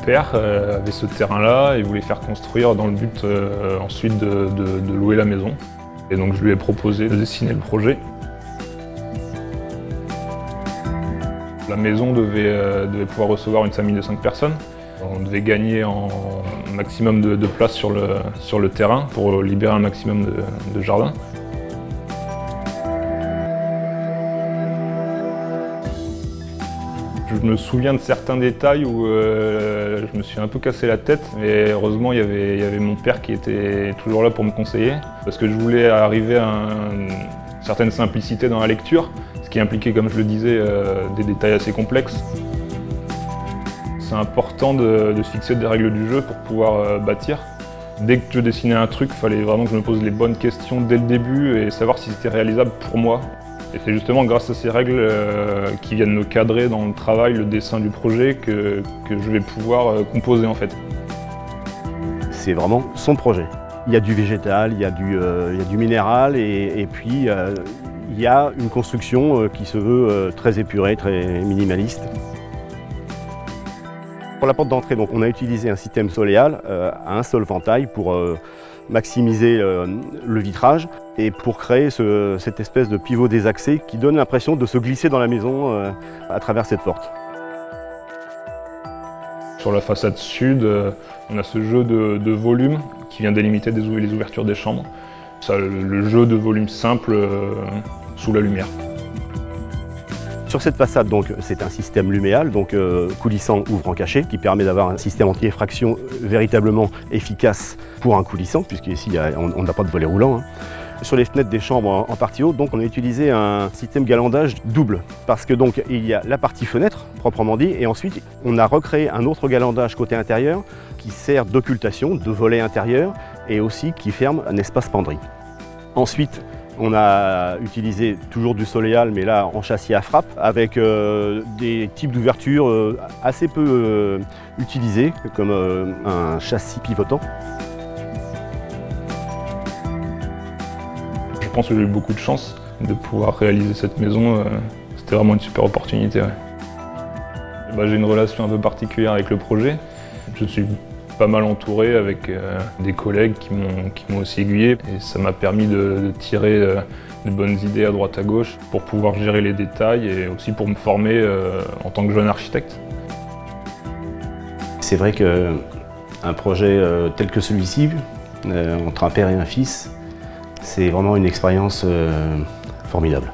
père avait ce terrain-là et voulait faire construire dans le but ensuite de louer la maison. Et donc je lui ai proposé de dessiner le projet. La maison devait pouvoir recevoir une famille de 5 personnes. On devait gagner en maximum de place sur le terrain pour libérer un maximum de jardin. Je me souviens de certains détails où je me suis un peu cassé la tête, mais heureusement il y avait mon père qui était toujours là pour me conseiller, parce que je voulais arriver à une certaine simplicité dans la lecture, ce qui impliquait, comme je le disais, des détails assez complexes. C'est important de se fixer des règles du jeu pour pouvoir bâtir. Dès que je dessinais un truc, il fallait vraiment que je me pose les bonnes questions dès le début et savoir si c'était réalisable pour moi. Et c'est justement grâce à ces règles qui viennent me cadrer dans le travail, le dessin du projet, que je vais pouvoir composer en fait. C'est vraiment son projet. Il y a du végétal, il y a du minéral et puis il y a une construction qui se veut très épurée, très minimaliste. Pour la porte d'entrée, donc, on a utilisé un système soléal à un seul ventail pour maximiser le vitrage et pour créer cette espèce de pivot désaxé qui donne l'impression de se glisser dans la maison à travers cette porte. Sur la façade sud, on a ce jeu de volume qui vient délimiter les ouvertures des chambres. Ça, le jeu de volume simple sous la lumière. Sur cette façade, c'est un système luméal, donc coulissant ouvrant caché, qui permet d'avoir un système anti-effraction véritablement efficace pour un coulissant, puisqu'ici on n'a pas de volet roulant. Sur les fenêtres des chambres en partie haute, on a utilisé un système galandage double, parce que il y a la partie fenêtre, proprement dit, et ensuite on a recréé un autre galandage côté intérieur qui sert d'occultation, de volet intérieur, et aussi qui ferme un espace penderie. Ensuite, on a utilisé toujours du soléal, mais là en châssis à frappe, avec des types d'ouvertures assez peu utilisés, comme un châssis pivotant. Je pense que j'ai eu beaucoup de chance de pouvoir réaliser cette maison. C'était vraiment une super opportunité. Ouais. J'ai une relation un peu particulière avec le projet. Je suis pas mal entouré avec des collègues qui m'ont aussi aiguillé et ça m'a permis de tirer de bonnes idées à droite à gauche pour pouvoir gérer les détails et aussi pour me former en tant que jeune architecte. C'est vrai qu'un projet tel que celui-ci, entre un père et un fils, c'est vraiment une expérience formidable.